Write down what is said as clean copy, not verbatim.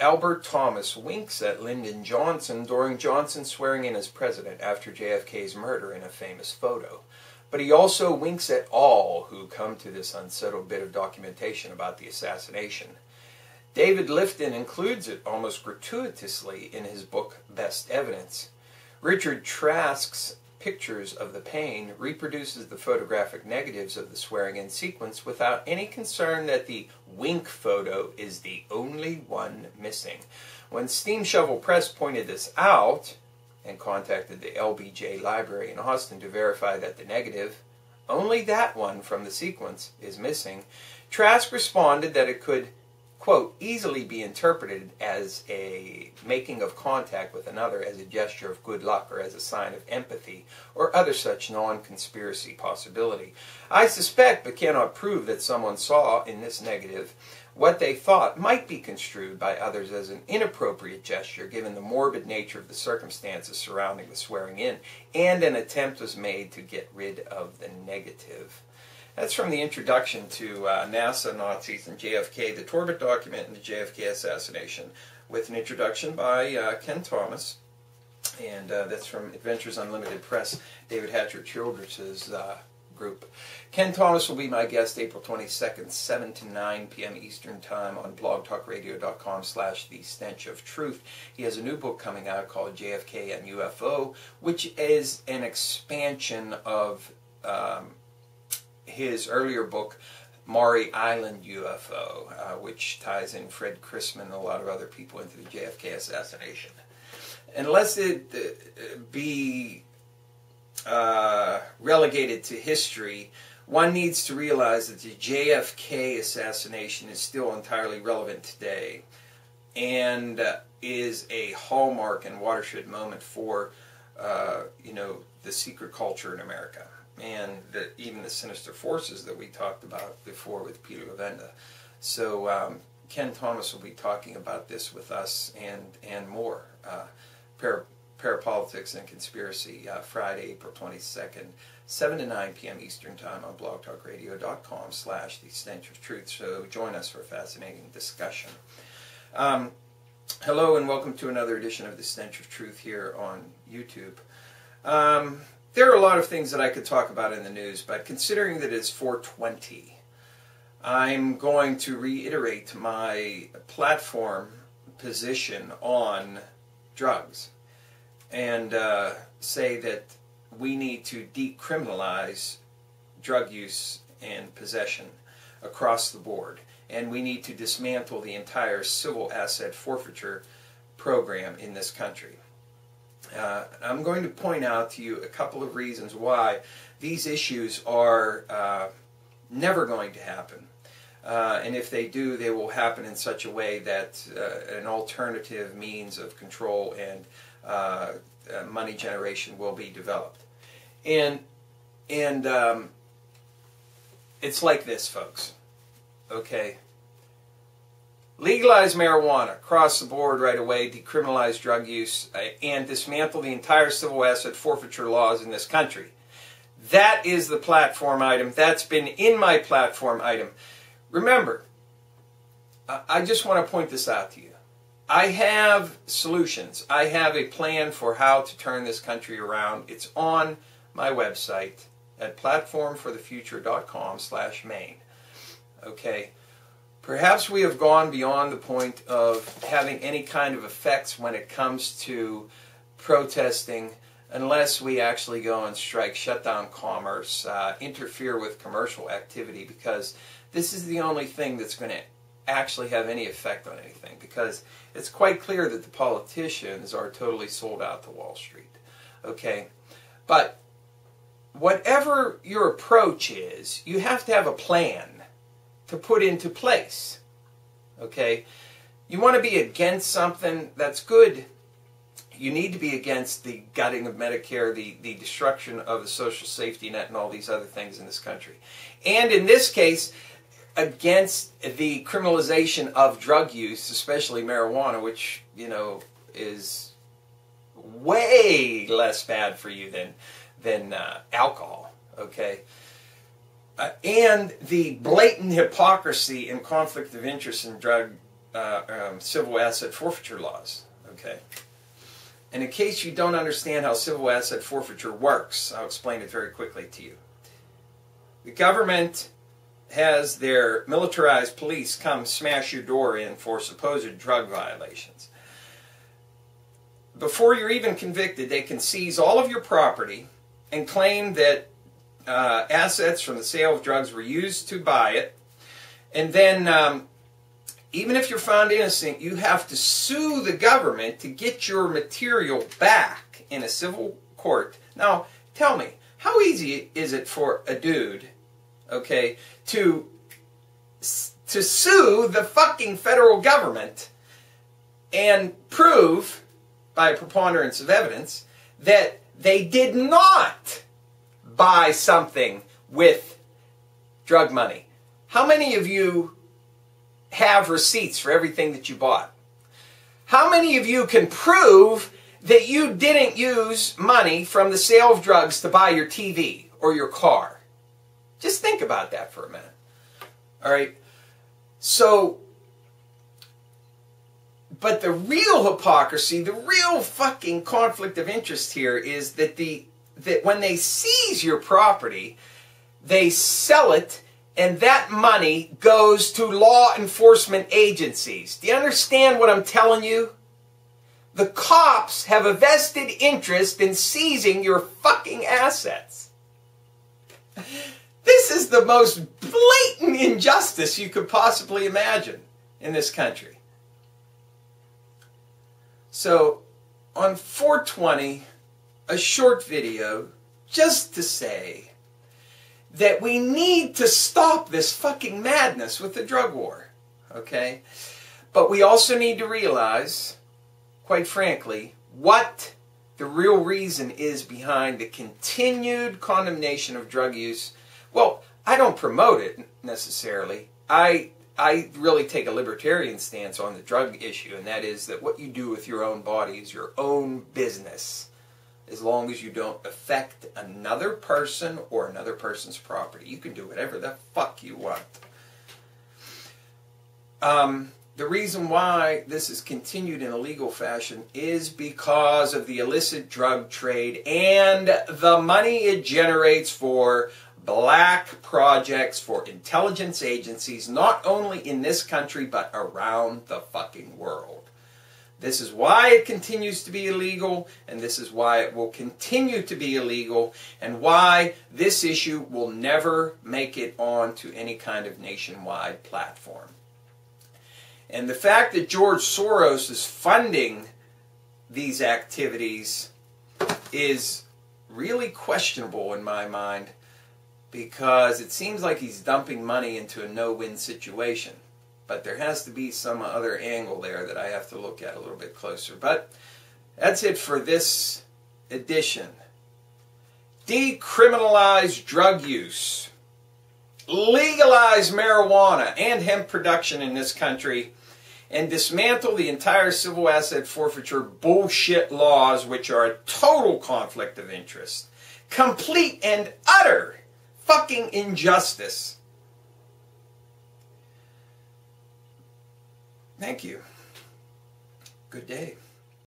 Albert Thomas winks at Lyndon Johnson during Johnson's swearing in as president after JFK's murder in a famous photo. But he also winks at all who come to this unsettled bit of documentation about the assassination. David Lifton includes it almost gratuitously in his book Best Evidence. Richard Trask's Pictures of the Pain reproduces the photographic negatives of the swearing-in sequence without any concern that the wink photo is the only one missing. When Steam Shovel Press pointed this out and contacted the LBJ Library in Austin to verify that the negative, only that one from the sequence, is missing, Trask responded that it could, quote, easily be interpreted as a making of contact with another as a gesture of good luck or as a sign of empathy or other such non-conspiracy possibility. I suspect but cannot prove that someone saw in this negative what they thought might be construed by others as an inappropriate gesture given the morbid nature of the circumstances surrounding the swearing in, and an attempt was made to get rid of the negative. That's from the introduction to NASA, Nazis, and JFK, the Torbett document and the JFK assassination, with an introduction by Ken Thomas. And that's from Adventures Unlimited Press, David Hatcher Childress's group. Ken Thomas will be my guest April 22nd, 7 to 9 p.m. Eastern Time on blogtalkradio.com/The Stench of Truth. He has a new book coming out called JFK and UFO, which is an expansion of his earlier book, Maury Island UFO, which ties in Fred Chrisman and a lot of other people into the JFK assassination. Unless it be relegated to history, one needs to realize that the JFK assassination is still entirely relevant today and is a hallmark and watershed moment for, the secret culture in America. And even the sinister forces that we talked about before with Peter Levenda. So Ken Thomas will be talking about this with us and more. Parapolitics and Conspiracy, Friday, April 22nd, 7 to 9 p.m. Eastern Time on blogtalkradio.com/The Stench of Truth. So join us for a fascinating discussion. Hello and welcome to another edition of The Stench of Truth here on YouTube. There are a lot of things that I could talk about in the news, but considering that it's 420, I'm going to reiterate my platform position on drugs and say that we need to decriminalize drug use and possession across the board, and we need to dismantle the entire civil asset forfeiture program in this country. I'm going to point out to you a couple of reasons why these issues are never going to happen. And if they do, they will happen in such a way that an alternative means of control and money generation will be developed. And it's like this, folks. Okay? Legalize marijuana across the board right away, decriminalize drug use, and dismantle the entire civil asset forfeiture laws in this country. That is the platform item. That's been in my platform item. Remember, I just want to point this out to you. I have solutions. I have a plan for how to turn this country around. It's on my website at platformforthefuture.com/Maine. Okay? Perhaps we have gone beyond the point of having any kind of effects when it comes to protesting unless we actually go and strike, shut down commerce, interfere with commercial activity, because this is the only thing that's going to actually have any effect on anything, because it's quite clear that the politicians are totally sold out to Wall Street. Okay? But whatever your approach is, you have to have a plan to put into place. Okay? You want to be against something, that's good. You need to be against the gutting of Medicare, the destruction of the social safety net and all these other things in this country. And in this case, against the criminalization of drug use, especially marijuana, which, is way less bad for you than alcohol. Okay? And the blatant hypocrisy and conflict of interest in drug civil asset forfeiture laws. Okay. And in case you don't understand how civil asset forfeiture works, I'll explain it very quickly to you. The government has their militarized police come smash your door in for supposed drug violations. Before you're even convicted, they can seize all of your property and claim that assets from the sale of drugs were used to buy it. And then, even if you're found innocent, you have to sue the government to get your material back in a civil court. Now, tell me, how easy is it for a dude, okay, to sue the fucking federal government and prove, by a preponderance of evidence, that they did not buy something with drug money? How many of you have receipts for everything that you bought? How many of you can prove that you didn't use money from the sale of drugs to buy your TV or your car? Just think about that for a minute. All right? So, but the real hypocrisy, the real fucking conflict of interest here is that that when they seize your property, they sell it, and that money goes to law enforcement agencies. Do you understand what I'm telling you? The cops have a vested interest in seizing your fucking assets. This is the most blatant injustice you could possibly imagine in this country. So, on 420, a short video just to say that we need to stop this fucking madness with the drug war, okay? But we also need to realize, quite frankly, what the real reason is behind the continued condemnation of drug use. Well, I don't promote it necessarily. I really take a libertarian stance on the drug issue, and that is that what you do with your own body is your own business, as long as you don't affect another person or another person's property. You can do whatever the fuck you want. The reason why this is continued in a legal fashion is because of the illicit drug trade and the money it generates for black projects, for intelligence agencies, not only in this country but around the fucking world. This is why it continues to be illegal, and this is why it will continue to be illegal, and why this issue will never make it onto any kind of nationwide platform. And the fact that George Soros is funding these activities is really questionable in my mind, because it seems like he's dumping money into a no-win situation. But there has to be some other angle there that I have to look at a little bit closer. But that's it for this edition. Decriminalize drug use. Legalize marijuana and hemp production in this country. And dismantle the entire civil asset forfeiture bullshit laws, which are a total conflict of interest. Complete and utter fucking injustice. Thank you. Good day.